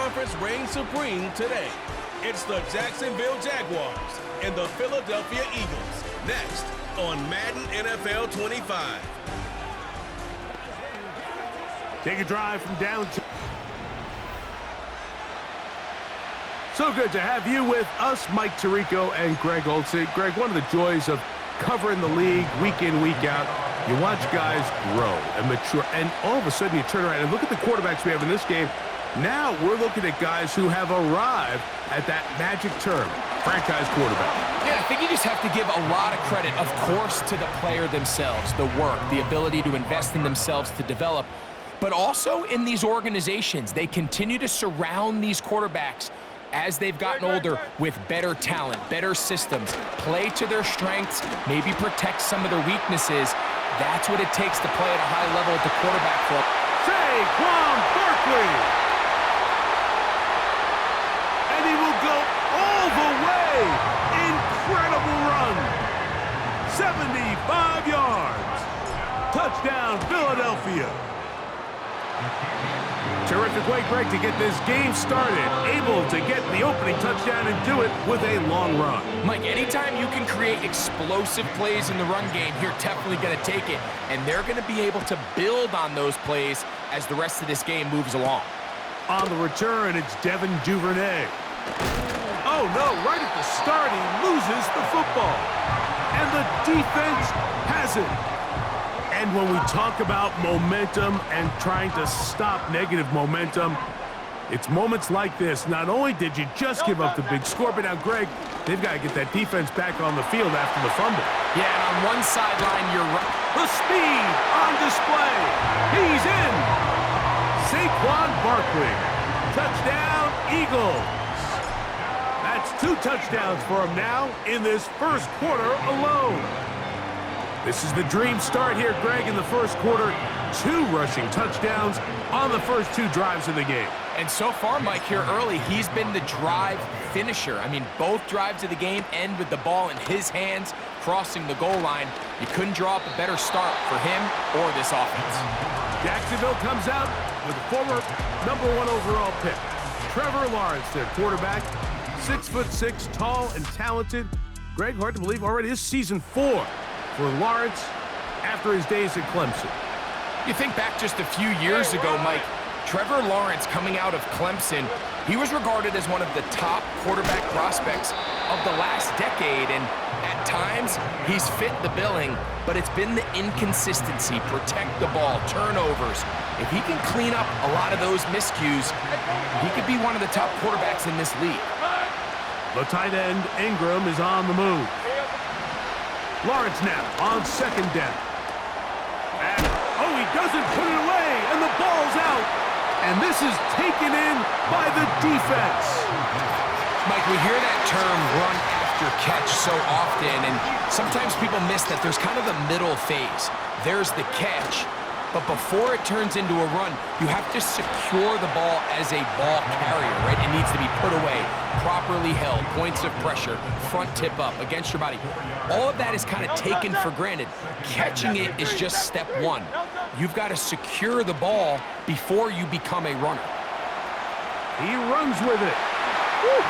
conference reigns supreme today. It's the Jacksonville Jaguars and the Philadelphia Eagles. Next on Madden NFL 25. Take a drive from downtown. So good to have you with us, Mike Tirico and Greg Olsen. Greg, one of the joys of covering the league week in, week out, you watch guys grow and mature, and all of a sudden you turn around and look at the quarterbacks we have in this game. Now we're looking at guys who have arrived at that magic term, franchise quarterback. Yeah, I think you just have to give a lot of credit, of course, to the player themselves, the work, the ability to invest in themselves to develop, but also in these organizations. They continue to surround these quarterbacks as they've gotten older with better talent, better systems, play to their strengths, maybe protect some of their weaknesses. That's what it takes to play at a high level at the quarterback for. Saquon Barkley! And he will go all the way! Incredible run! 75 yards! Touchdown, Philadelphia! Terrific way, Greg, to get this game started. Able to get the opening touchdown and do it with a long run. Mike, anytime you can create explosive plays in the run game, you're definitely going to take it. And they're going to be able to build on those plays as the rest of this game moves along. On the return, it's Devin Duvernay. Oh, no, right at the start, he loses the football. And the defense has it. And when we talk about momentum and trying to stop negative momentum, it's moments like this. Not only did you just give up the big score, but now, Greg, they've got to get that defense back on the field after the fumble. Yeah, and on one sideline, you're right. The speed on display. He's in. Saquon Barkley. Touchdown, Eagles. That's 2 touchdowns for him now in this first quarter alone. This is the dream start here, Greg, in the first quarter. 2 rushing touchdowns on the first 2 drives of the game. And so far, Mike, here early, he's been the drive finisher. I mean, both drives of the game end with the ball in his hands, crossing the goal line. You couldn't draw up a better start for him or this offense. Jacksonville comes out with a former #1 overall pick. Trevor Lawrence, their quarterback, 6'6", tall and talented. Greg, hard to believe, already this season 4 for Lawrence after his days at Clemson. You think back just a few years ago, Mike, Trevor Lawrence coming out of Clemson, he was regarded as one of the top quarterback prospects of the last decade, and at times he's fit the billing, but it's been the inconsistency, protect the ball, turnovers. If he can clean up a lot of those miscues, he could be one of the top quarterbacks in this league. The tight end, Ingram, is on the move. Lawrence now on second down. And, oh, he doesn't put it away, and the ball's out. And this is taken in by the defense. Mike, we hear that term run after catch so often, and sometimes people miss that there's kind of a middle phase. There's the catch, but before it turns into a run, you have to secure the ball as a ball carrier, right? It needs to be put away, properly held, points of pressure, front tip up against your body. All of that is kind of taken for granted. Catching it is just step 1. You've got to secure the ball before you become a runner. He runs with it. Woo.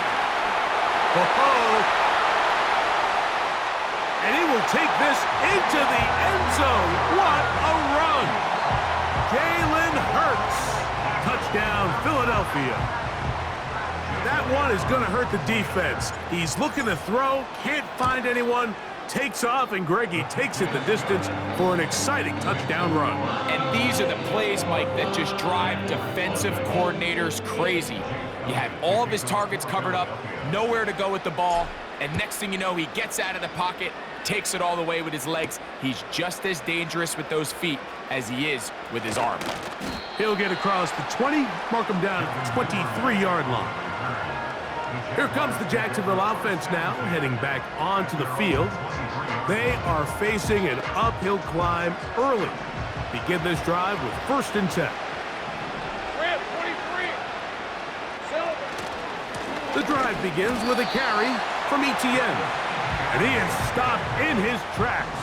Oh-oh. And he will take this into the end zone. What a run. Jalen Hurts. Touchdown, Philadelphia. That one is going to hurt the defense. He's looking to throw, can't find anyone, takes off, and Greggy takes it the distance for an exciting touchdown run. And these are the plays, Mike, that just drive defensive coordinators crazy. You have all of his targets covered up, nowhere to go with the ball, and next thing you know, he gets out of the pocket, takes it all the way with his legs. He's just as dangerous with those feet as he is with his arm. He'll get across the 20, mark him down at the 23-yard line. Here comes the Jacksonville offense now, heading back onto the field. They are facing an uphill climb early. Begin this drive with 1st and 10. The drive begins with a carry from Etienne. And he is stopped in his tracks.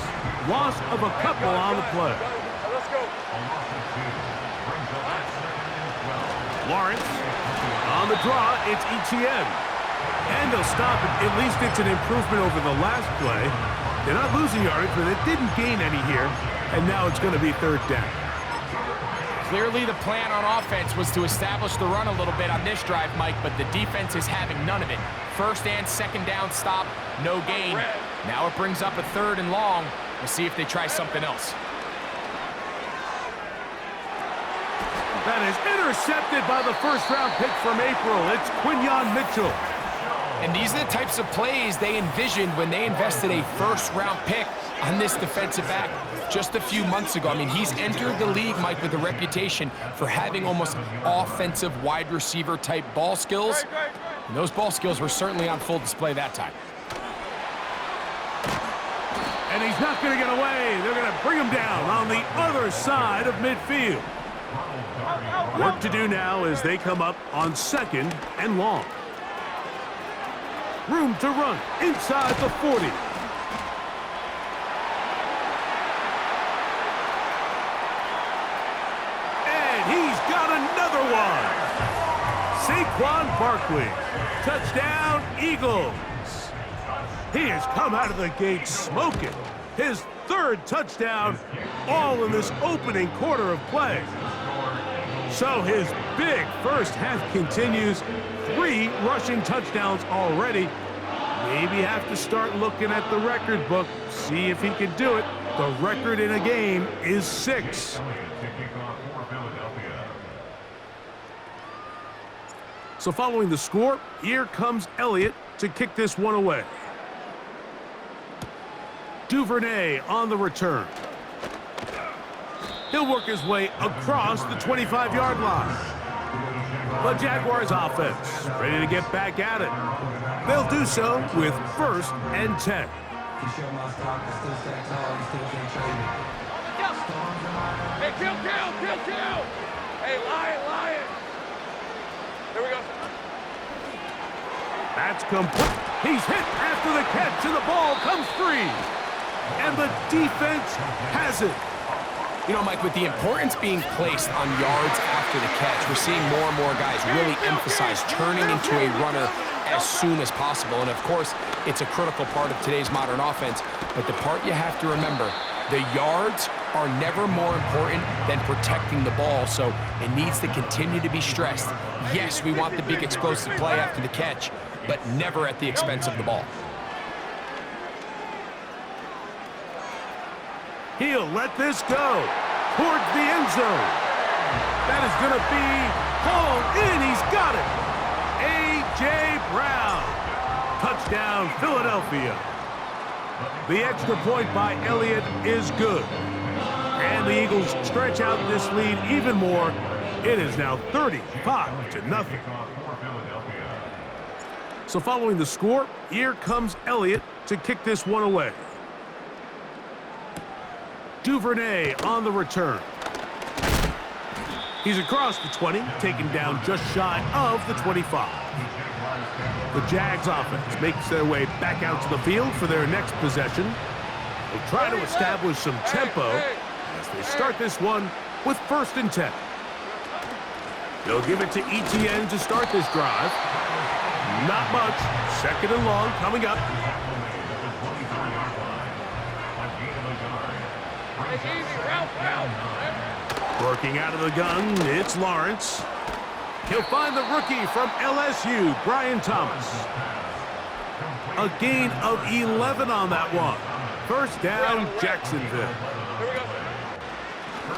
Loss of a couple on the play. Lawrence On the draw, it's ETN. And they'll stop it. At least it's an improvement over the last play. They're not losing yardage, but they didn't gain any here. And now it's going to be third down. Clearly the plan on offense was to establish the run a little bit on this drive, Mike, but the defense is having none of it. First and second down stop, no gain. Now it brings up a third and long. We'll see if they try something else. That is intercepted by the first-round pick from April. It's Quinyon Mitchell. And these are the types of plays they envisioned when they invested a first-round pick on this defensive back just a few months ago. I mean, he's entered the league, Mike, with a reputation for having almost offensive wide receiver type ball skills. And those ball skills were certainly on full display that time. And he's not going to get away. They're going to bring him down on the other side of midfield. Work to do now as they come up on second and long. Room to run inside the 40. And he's got another one. Saquon Barkley. Touchdown, Eagles. He has come out of the gate smoking. His third touchdown, all in this opening quarter of play. So his big first half continues. 3 rushing touchdowns already. Maybe have to start looking at the record book, see if he can do it. The record in a game is 6. So following the score, here comes Elliott to kick this one away. Duvernay on the return. He'll work his way across the 25-yard line. The Jaguars offense ready to get back at it. They'll do so with 1st and 10. Hey, kill. Hey, lion. Here we go. That's complete. He's hit after the catch, and the ball comes free. And the defense has it. You know, Mike, with the importance being placed on yards after the catch, we're seeing more and more guys really emphasize turning into a runner as soon as possible. And, of course, it's a critical part of today's modern offense. But the part you have to remember, the yards are never more important than protecting the ball, so it needs to continue to be stressed. Yes, we want the big explosive play after the catch, but never at the expense of the ball. He'll let this go towards the end zone. That is going to be hauled in. He's got it. A.J. Brown. Touchdown, Philadelphia. The extra point by Elliott is good. And the Eagles stretch out this lead even more. It is now 35-0. So following the score, here comes Elliott to kick this one away. Duvernay on the return. He's across the 20, taken down just shy of the 25. The Jags offense makes their way back out to the field for their next possession. They'll try to establish some tempo as they start this one with 1st and 10. They'll give it to ETN to start this drive. Not much. 2nd and long coming up. Working out of the gun, it's Lawrence. He'll find the rookie from LSU, Brian Thomas. A gain of 11 on that one. 1st down, Jacksonville.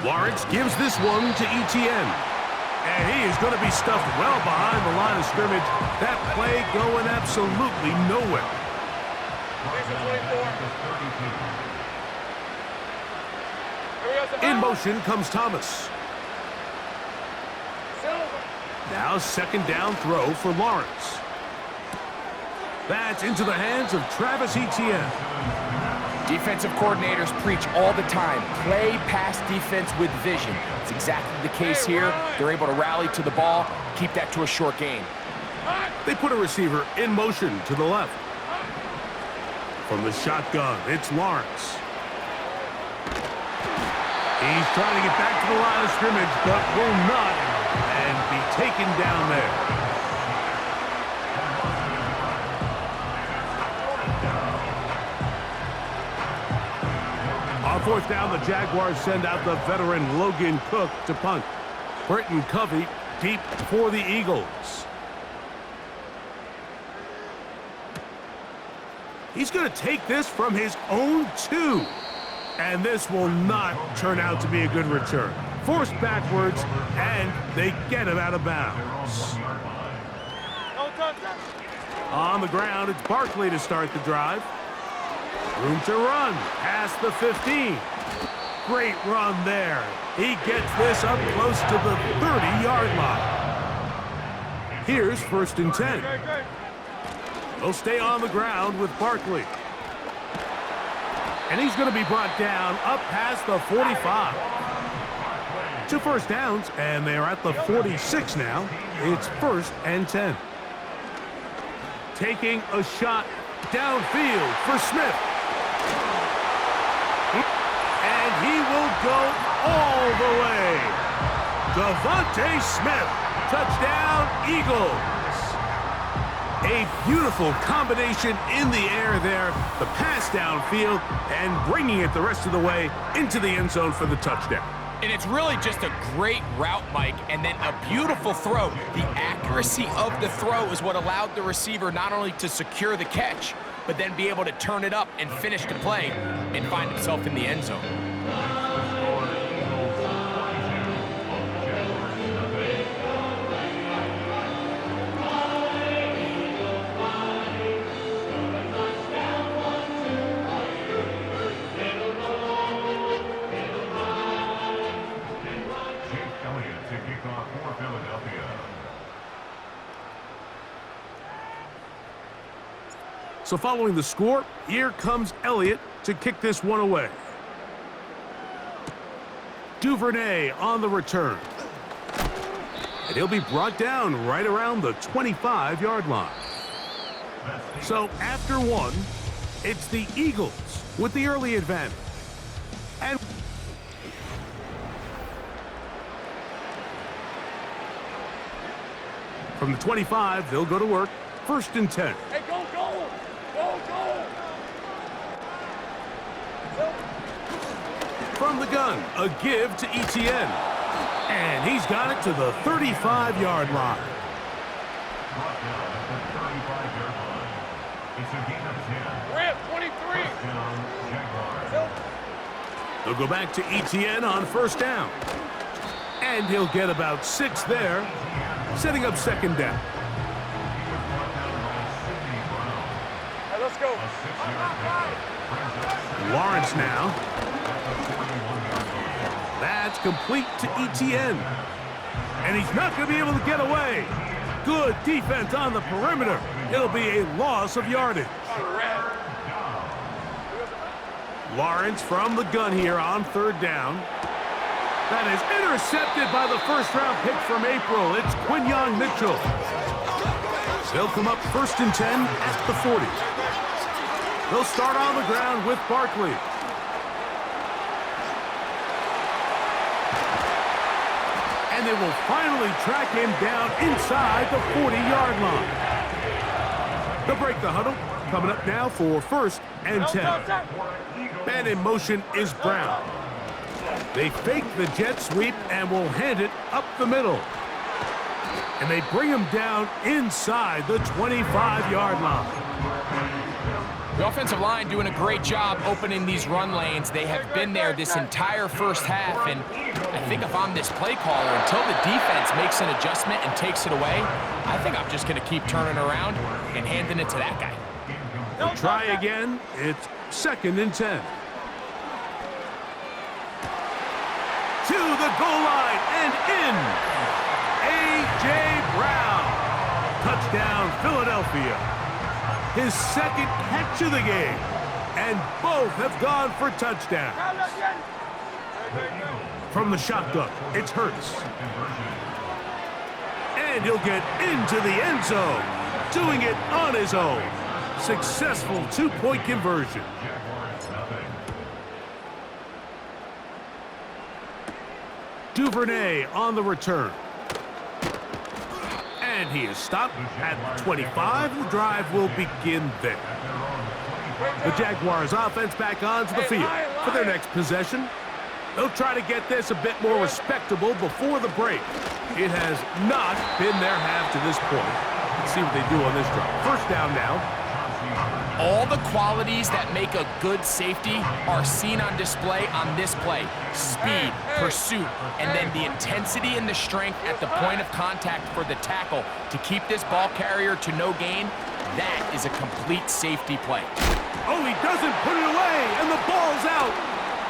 Lawrence gives this one to ETN. And he is going to be stuffed well behind the line of scrimmage. That play going absolutely nowhere. In motion comes Thomas. Now 2nd down throw for Lawrence. That's into the hands of Travis Etienne. Defensive coordinators preach all the time, play pass defense with vision. It's exactly the case here. They're able to rally to the ball, keep that to a short gain. They put a receiver in motion to the left. From the shotgun, it's Lawrence. He's trying to get back to the line of scrimmage, but will not, and be taken down there. fourth down, the Jaguars send out the veteran Logan Cook to punt. Britton Covey deep for the Eagles. He's going to take this from his own 2. And this will not turn out to be a good return. Forced backwards, and they get him out of bounds. On the ground, it's Barkley to start the drive. Room to run, past the 15. Great run there. He gets this up close to the 30-yard line. Here's 1st and 10. They'll stay on the ground with Barkley. And he's going to be brought down up past the 45. 2 first downs, and they are at the 46 now. It's 1st and 10. Taking a shot downfield for Smith. And he will go all the way. Devontae Smith, touchdown Eagles. A beautiful combination in the air there. The pass downfield and bringing it the rest of the way into the end zone for the touchdown. And it's really just a great route, Mike, and then a beautiful throw. The accuracy of the throw is what allowed the receiver not only to secure the catch, but then be able to turn it up and finish the play and find himself in the end zone. So following the score, here comes Elliott to kick this one away. Duvernay on the return. And he'll be brought down right around the 25-yard line. So after 1, it's the Eagles with the early advantage. And from the 25, they'll go to work. 1st and 10. Hey, go! From the gun, a give to Etienne. And he's got it to the 35-yard line. We're at 23. They'll go back to Etienne on 1st down. And he'll get about 6 there, setting up 2nd down. Hey, let's go. Lawrence now. That's complete to Etienne. And he's not going to be able to get away. Good defense on the perimeter. It'll be a loss of yardage. Lawrence from the gun here on 3rd down. That is intercepted by the 1st-round pick from April. It's Quinyon Mitchell. They'll come up 1st and 10 at the 40. They'll start on the ground with Barkley. And they will finally track him down inside the 40-yard line. They'll break the huddle. Coming up now for 1st and 10. And in motion is Brown. They fake the jet sweep and will hand it up the middle. And they bring him down inside the 25-yard line. The offensive line doing a great job opening these run lanes. They have been there this entire first half, and I think if I'm this play caller, until the defense makes an adjustment and takes it away, I think I'm just going to keep turning around and handing it to that guy. They'll try again. It's 2nd and 10. To the goal line and in. A.J. Brown. Touchdown, Philadelphia. His 2nd catch of the game. And both have gone for touchdown. From the shotgun, it's Hurts. And he'll get into the end zone. Doing it on his own. Successful 2-point conversion. Duvernay on the return. And he is stopped at 25. The drive will begin there. The Jaguars offense back onto the field. for their next possession. They'll try to get this a bit more respectable before the break. It has not been their half to this point. Let's see what they do on this drive. First down now. All the qualities that make a good safety are seen on display on this play. Speed, pursuit, and then the intensity and the strength at the point of contact for the tackle to keep this ball carrier to no gain. That is a complete safety play. Oh, he doesn't put it away, and the ball's out.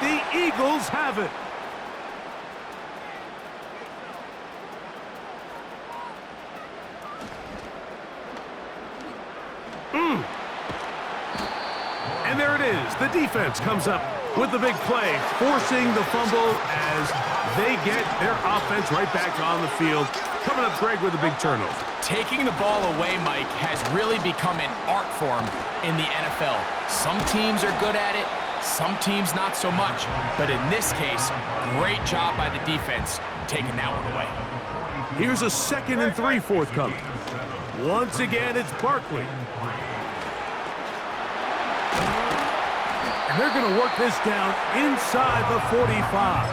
The Eagles have it. And there it is. The defense comes up with the big play, forcing the fumble as they get their offense right back on the field. Coming up, Greg, with a big turnover. Taking the ball away, Mike, has really become an art form in the NFL. Some teams are good at it, some teams not so much. But in this case, great job by the defense taking that one away. Here's a 2nd and 3 forthcoming. Once again, it's Barkley. And they're going to work this down inside the 45.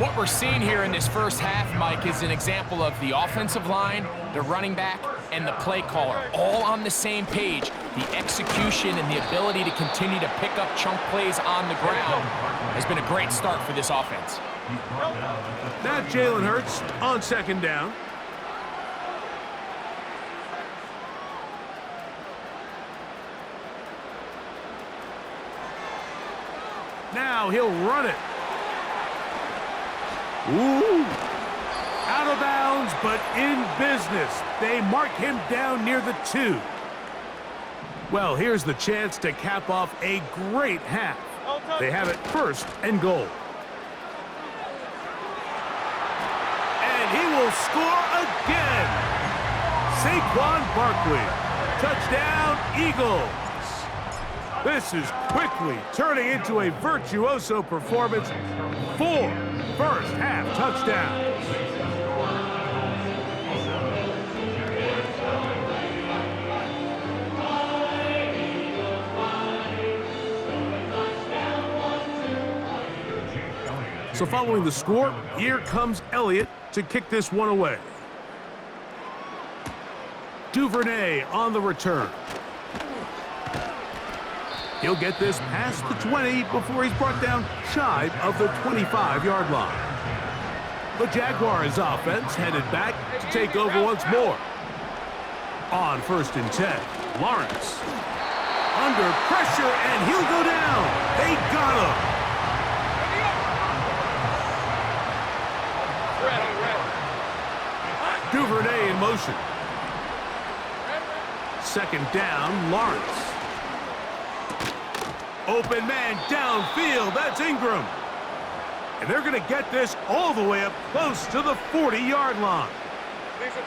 What we're seeing here in this first half, Mike, is an example of the offensive line, the running back, and the play caller all on the same page. The execution and the ability to continue to pick up chunk plays on the ground has been a great start for this offense. Now Jalen Hurts on 2nd down. Now he'll run it. Ooh. Out of bounds, but in business. They mark him down near the 2. Well, here's the chance to cap off a great half. They have it 1st and goal. And he will score again. Saquon Barkley. Touchdown, Eagles. This is quickly turning into a virtuoso performance. 4 first-half touchdowns. So following the score, here comes Elliott to kick this one away. Duvernay on the return. He'll get this past the 20 before he's brought down shy of the 25-yard line. The Jaguars offense headed back to take over once more. On 1st and 10, Lawrence. Under pressure, and he'll go down. They got him. Duvernay in motion. 2nd down, Lawrence. Open man downfield. That's Ingram. And they're going to get this all the way up close to the 40-yard line. Leaves at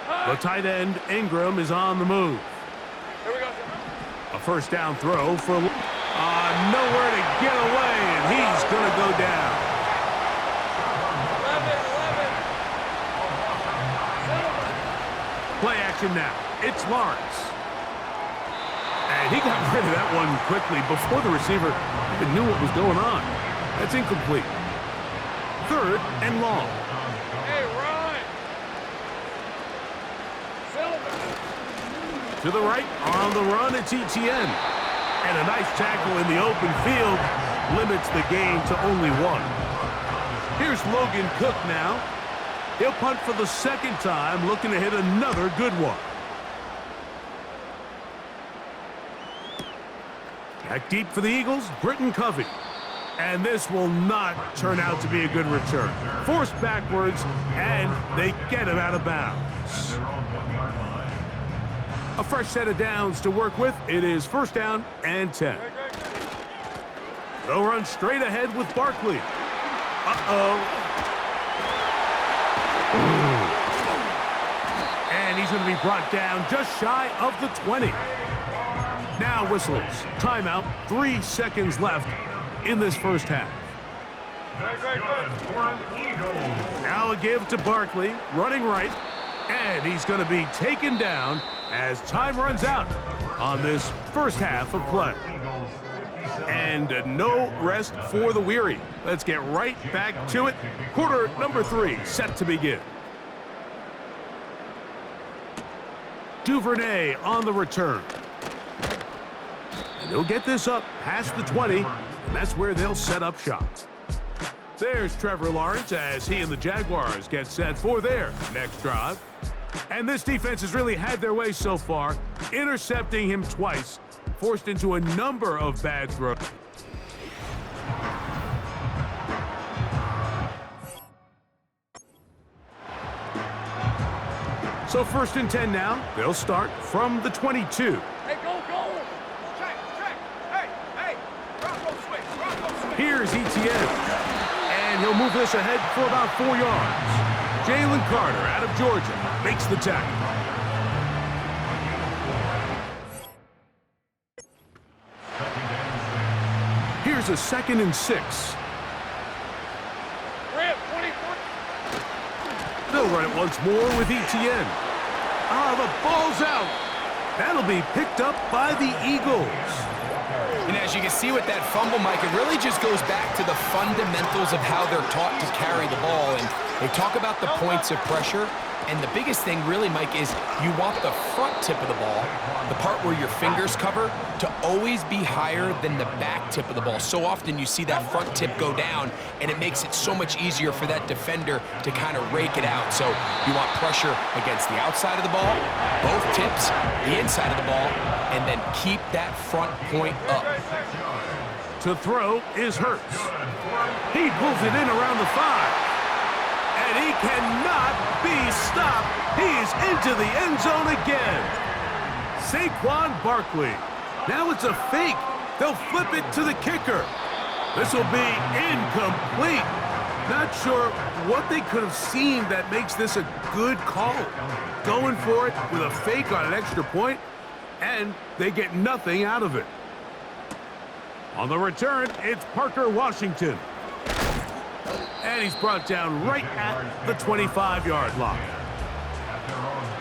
24. The tight end, Ingram, is on the move. Here we go. A 1st down throw for nowhere to get away, and he's going to go down. 11. Play action now. It's Lawrence. And he got rid of that one quickly before the receiver even knew what was going on. That's incomplete. 3rd and long. Hey, Ryan. To the right, on the run, it's ETN. And a nice tackle in the open field limits the gain to only 1. Here's Logan Cook now. He'll punt for the 2nd time, looking to hit another good one. Back deep for the Eagles, Britton Covey. And this will not turn out to be a good return. Forced backwards, and they get him out of bounds. A fresh set of downs to work with. It is 1st down and 10. They'll run straight ahead with Barkley. And he's going to be brought down just shy of the 20. Now whistles. Timeout. 3 seconds left in this first half. Now a give to Barkley, running right, and he's going to be taken down as time runs out on this first half of play. And no rest for the weary. Let's get right back to it. Quarter number 3 set to begin. Duvernay on the return. And he'll get this up past the 20, and that's where they'll set up shop. There's Trevor Lawrence as he and the Jaguars get set for their next drive. And this defense has really had their way so far, intercepting him twice, forced into a number of bad throws. So 1st and 10 now. They'll start from the 22. Hey, go! Check! Hey! Bronco switch! Here's ETN. And he'll move this ahead for about 4 yards. Jalen Carter out of Georgia makes the tackle. Here's a 2nd and 6. Rip, 24. They'll run it once more with ETN. The ball's out. That'll be picked up by the Eagles. And as you can see with that fumble, Mike, it really just goes back to the fundamentals of how they're taught to carry the ball. And they talk about the points of pressure. And the biggest thing really, Mike, is you want the front tip of the ball, the part where your fingers cover, to always be higher than the back tip of the ball. So often you see that front tip go down, and it makes it so much easier for that defender to kind of rake it out. So you want pressure against the outside of the ball, both tips, the inside of the ball, and then keep that front point up. To throw is Hurts. He pulls it in around the 5. And he cannot be stopped. He's into the end zone again. Saquon Barkley. Now it's a fake. They'll flip it to the kicker. This will be incomplete. Not sure what they could have seen that makes this a good call. Going for it with a fake on an extra point, and they get nothing out of it. On the return, it's Parker Washington. And he's brought down right at the 25-yard line.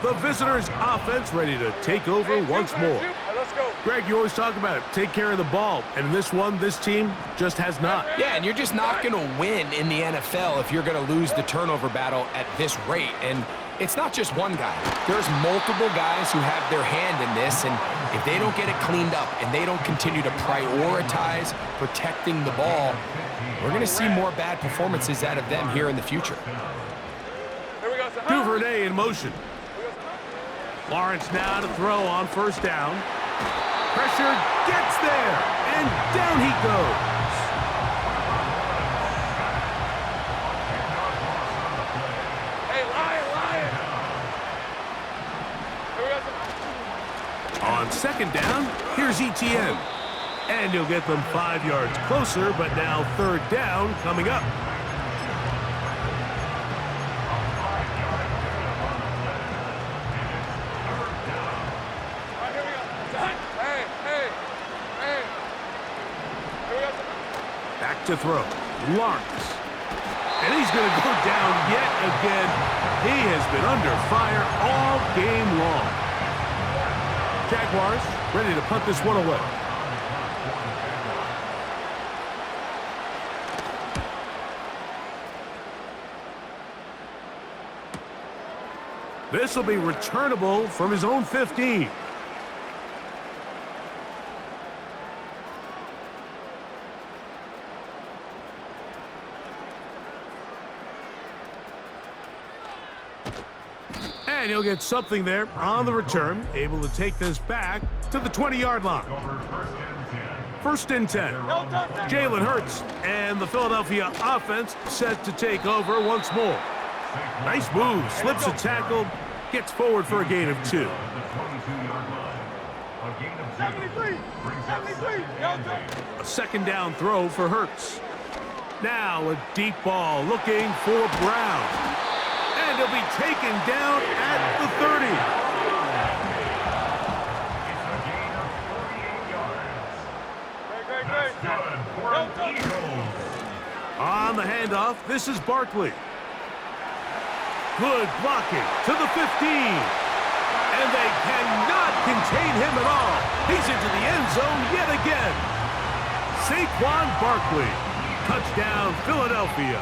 The visitors' offense ready to take over once more. Let's go. Greg, you always talk about it. Take care of the ball. And in this one, this team just has not. Yeah, and you're just not going to win in the NFL if you're going to lose the turnover battle at this rate. And it's not just one guy. There's multiple guys who have their hand in this, and if they don't get it cleaned up and they don't continue to prioritize protecting the ball, we're going to see more bad performances out of them here in the future. Here we go. Duvernay in motion. Lawrence now to throw on 1st down. Pressure gets there, and down he goes. Hey, Lion! Here we go. On 2nd down, here's ETN. And he'll get them 5 yards closer, but now 3rd down coming up. All right, here we go. Hey. Here we go. Back to throw. Lawrence. And he's going to go down yet again. He has been under fire all game long. Jaguars ready to punt this one away. This will be returnable from his own 15. And he'll get something there on the return, able to take this back to the 20-yard line. 1st and 10. Jalen Hurts and the Philadelphia offense set to take over once more. Nice move, slips a tackle, gets forward for a gain of 2. 73. A 2nd down throw for Hurts. Now a deep ball looking for Brown. And he'll be taken down at the 30. Great. On the handoff, this is Barkley. Good blocking to the 15. And they cannot contain him at all. He's into the end zone yet again. Saquon Barkley. Touchdown, Philadelphia.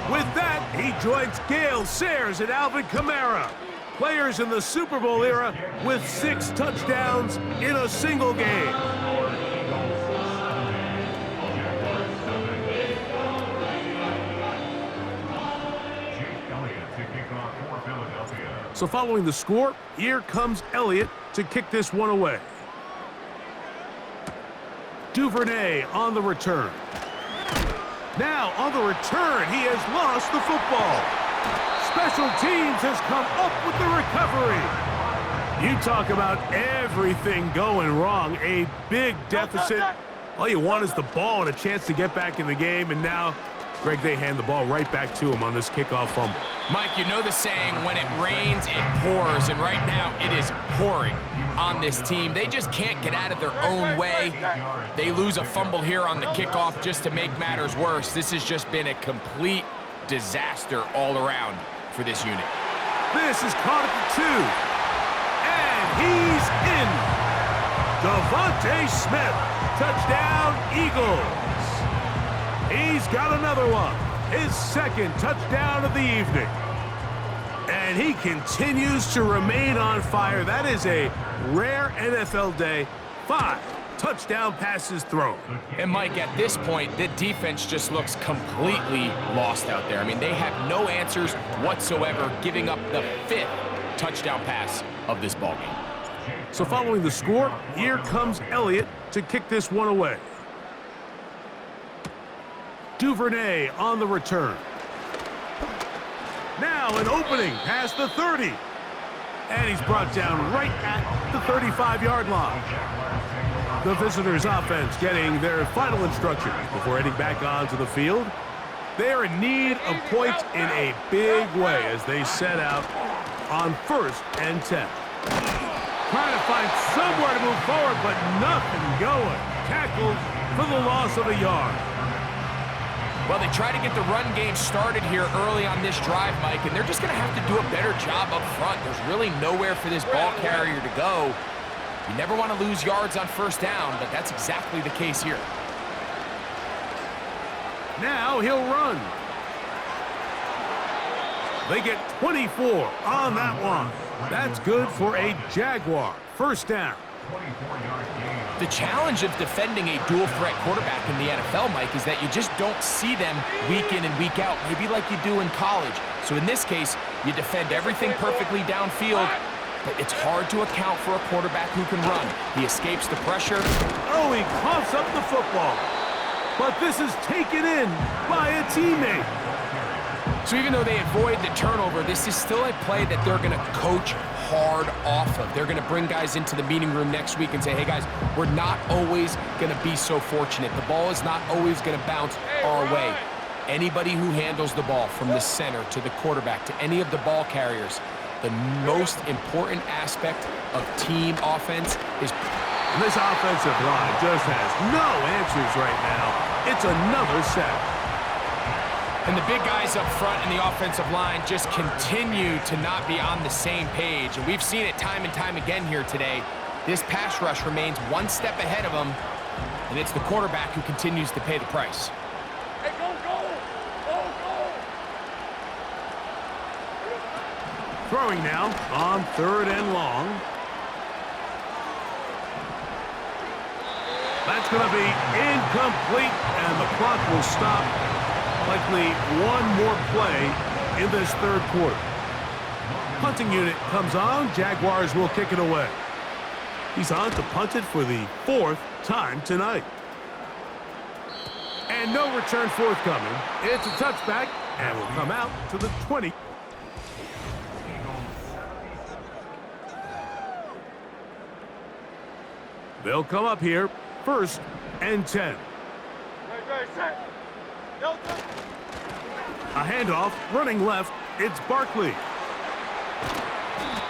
With that, he joins Gale Sayers and Alvin Kamara, players in the Super Bowl era with 6 touchdowns in a single game. So following the score, here comes Elliott to kick this one away. Duvernay on the return. Now on the return, he has lost the football. Special teams has come up with the recovery. You talk about everything going wrong, a big deficit. All you want is the ball and a chance to get back in the game, and now, Greg, they hand the ball right back to him on this kickoff fumble. Mike, you know the saying, when it rains, it pours, and right now it is pouring on this team. They just can't get out of their own way. They lose a fumble here on the kickoff just to make matters worse. This has just been a complete disaster all around for this unit. This is caught at the 2. And he's in. Devontae Smith, touchdown Eagles. He's got another one, his second touchdown of the evening. And he continues to remain on fire. That is a rare NFL day. 5 touchdown passes thrown. And Mike, at this point, the defense just looks completely lost out there. I mean, they have no answers whatsoever, giving up the 5th touchdown pass of this ballgame. So following the score, here comes Elliott to kick this one away. Duvernay on the return. Now an opening past the 30. And he's brought down right at the 35-yard line. The visitors' offense getting their final instructions before heading back onto the field. They are in need of points in a big way as they set out on 1st and 10. Trying to find somewhere to move forward, but nothing going. Tackled for the loss of a yard. Well, they try to get the run game started here early on this drive, Mike, and they're just going to have to do a better job up front. There's really nowhere for this ball carrier to go. You never want to lose yards on 1st down, but that's exactly the case here. Now he'll run. They get 24 on that one. That's good for a Jaguar. 1st down. The challenge of defending a dual-threat quarterback in the NFL, Mike, is that you just don't see them week in and week out, maybe like you do in college. So in this case, you defend everything perfectly downfield, but it's hard to account for a quarterback who can run. He escapes the pressure. Oh, he coughs up the football. But this is taken in by a teammate. So even though they avoid the turnover, this is still a play that they're going to coach hard off of. They're going to bring guys into the meeting room next week and say, hey guys, we're not always going to be so fortunate. The ball is not always going to bounce our way. Anybody who handles the ball from the center to the quarterback to any of the ball carriers, the most important aspect of team offense is... This offensive line just has no answers right now. It's another sack. And the big guys up front in the offensive line just continue to not be on the same page. And we've seen it time and time again here today. This pass rush remains one step ahead of them, and it's the quarterback who continues to pay the price. Hey, go, go! Go, go! Throwing now on 3rd and long. That's going to be incomplete, and the clock will stop. Likely one more play in this 3rd quarter. Punting unit comes on. Jaguars will kick it away. He's on to punt it for the 4th time tonight. And no return forthcoming. It's a touchback and will come out to the 20. They'll come up here, 1st and 10. Right, set. A handoff, running left, it's Barkley.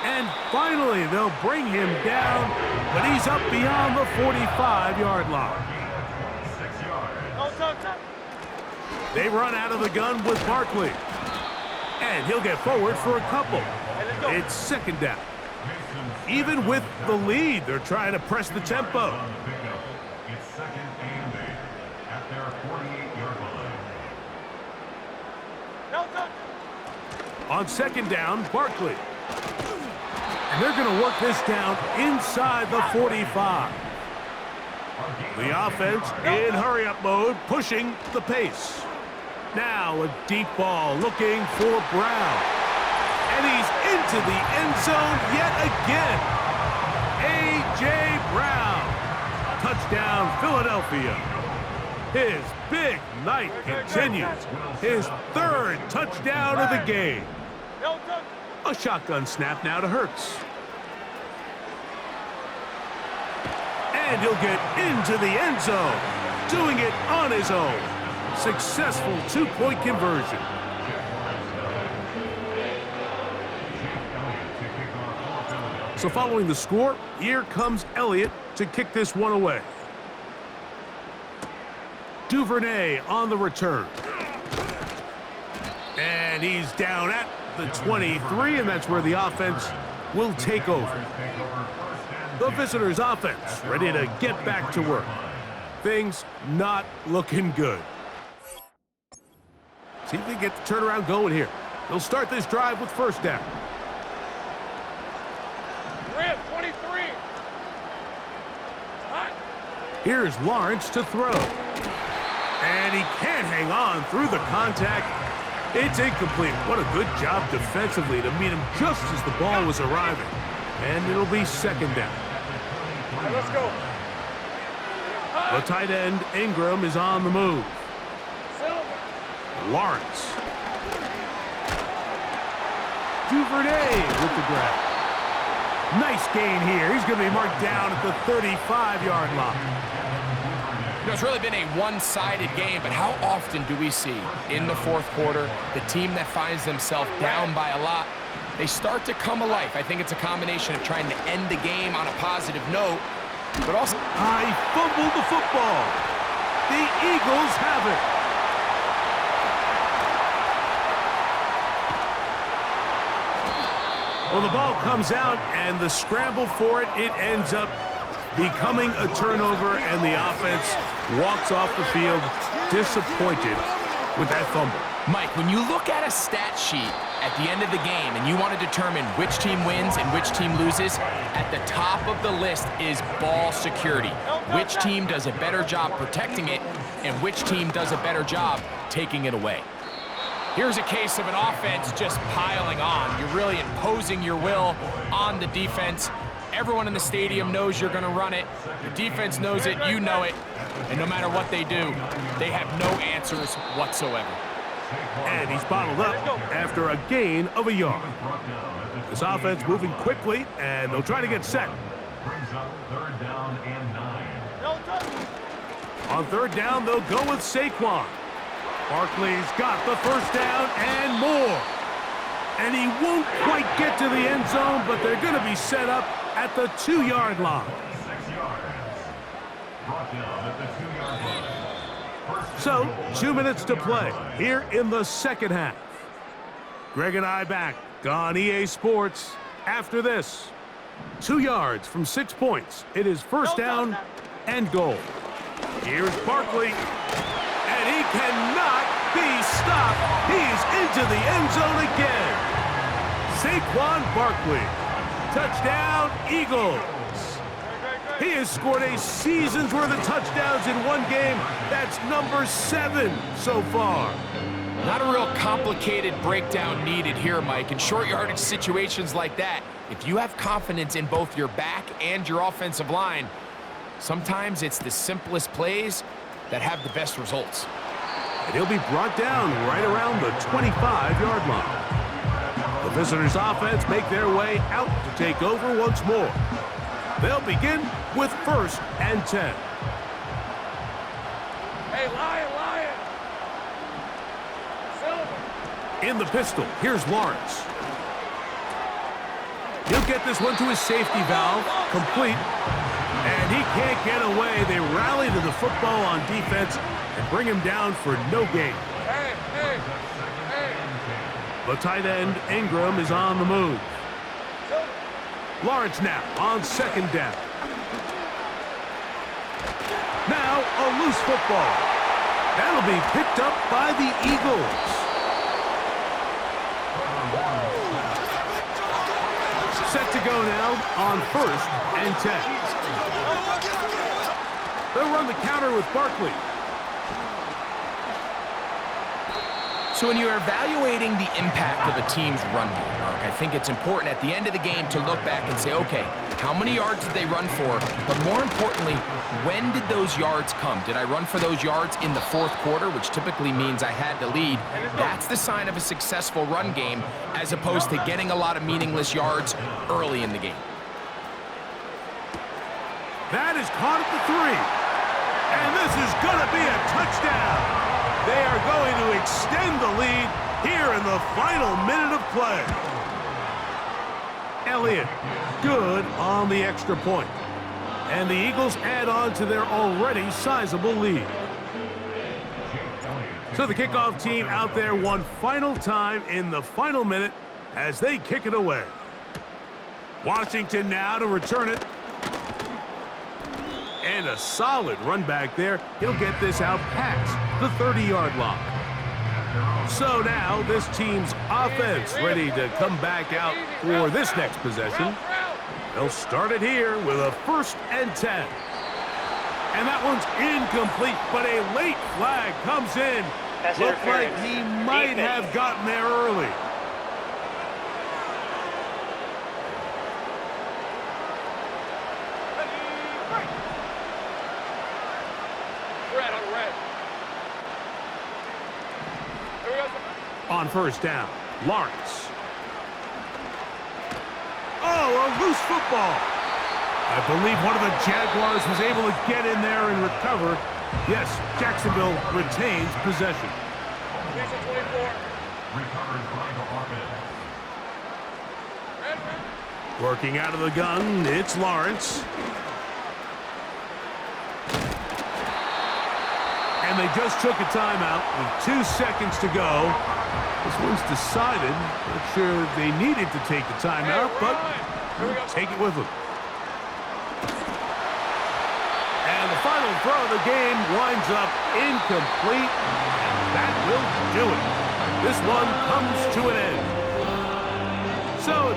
And finally, they'll bring him down, but he's up beyond the 45-yard line. They run out of the gun with Barkley. And he'll get forward for a couple. It's 2nd down. Even with the lead, they're trying to press the tempo. It's second and 8 at their 48-yard line. On second down, Barkley. And they're going to work this down inside the 45. The offense in hurry-up mode, pushing the pace. Now a deep ball looking for Brown. And he's into the end zone yet again. A.J. Brown. Touchdown, Philadelphia. His big night continues. His third touchdown of the game. A shotgun snap now to Hurts. And he'll get into the end zone, doing it on his own. Successful two-point conversion. So following the score, here comes Elliott to kick this one away. Duvernay on the return. And he's down at the 23, and that's where the offense will take over. The visitors' offense ready to get back to work. Things not looking good. See if they get the turnaround going here. They'll start this drive with first down. Red 23. Hot. Here's Lawrence to throw. And he can't hang on through the contact. It's incomplete. What a good job defensively to meet him just as the ball was arriving. And it'll be second down. All right, let's go. The tight end, Ingram, is on the move. Lawrence. Duvernay with the grab. Nice gain here. He's going to be marked down at the 35-yard line. You know, it's really been a one-sided game, but how often do we see in the fourth quarter the team that finds themselves down by a lot, they start to come alive. I think it's a combination of trying to end the game on a positive note, but also... He fumbled the football. The Eagles have it. Well, the ball comes out, and the scramble for it, it ends up becoming a turnover, and the offense walks off the field disappointed with that fumble. Mike, when you look at a stat sheet at the end of the game and you want to determine which team wins and which team loses, at the top of the list is ball security. Which team does a better job protecting it and which team does a better job taking it away. Here's a case of an offense just piling on. You're really imposing your will on the defense. Everyone in the stadium knows you're going to run it. The defense knows it, you know it. And no matter what they do, they have no answers whatsoever. And he's bottled up after a gain of a yard. This offense moving quickly, and they'll try to get set. Brings up third down and 9. On third down, they'll go with Saquon. Barkley's got the first down and more. And he won't quite get to the end zone, but they're going to be set up at the 2-yard line. 6 yards. Brought down at the 2-yard line. So, 2 minutes to play here in the second half. Greg and I back on EA Sports after this. 2 yards from 6 points. It is first down and goal. Here's Barkley. And he cannot be stopped. He's into the end zone again. Saquon Barkley. Touchdown, Eagles. He has scored a season's worth of touchdowns in one game. That's number 7 so far. Not a real complicated breakdown needed here, Mike. In short yardage situations like that, if you have confidence in both your back and your offensive line, sometimes it's the simplest plays that have the best results. And he'll be brought down right around the 25-yard line. The visitors' offense make their way out to take over once more. They'll begin with first and 10. Hey, Lion. Silver. In the pistol, here's Lawrence. He'll get this one to his safety valve, complete. And he can't get away. They rally to the football on defense and bring him down for no gain. Hey. The tight end, Ingram, is on the move. Lawrence now on second down. Now a loose football. That'll be picked up by the Eagles. Set to go now on 1st and 10. They'll run the counter with Barkley. So when you're evaluating the impact of a team's run game, Mark, I think it's important at the end of the game to look back and say, okay, how many yards did they run for? But more importantly, when did those yards come? Did I run for those yards in the 4th quarter, which typically means I had to lead? That's the sign of a successful run game, as opposed to getting a lot of meaningless yards early in the game. That is caught at the 3. And this is going to be a touchdown. They are going to extend the lead here in the final minute of play. Elliott, good on the extra point. And the Eagles add on to their already sizable lead. So the kickoff team out there one final time in the final minute as they kick it away. Washington now to return it. And a solid run back there. He'll get this out past the 30-yard line. So now this team's offense ready to come back out for this next possession. They'll start it here with a 1st and 10. And that one's incomplete, but a late flag comes in. Looks like he might have gotten there early. On 1st down, Lawrence. Oh, a loose football. I believe one of the Jaguars was able to get in there and recover. Yes, Jacksonville retains possession. Working out of the gun, it's Lawrence. And they just took a timeout with 2 seconds to go. This one's decided. Not sure they needed to take the timeout, but take it with them. And the final throw of the game winds up incomplete, and that will do it. This one comes to an end. So it's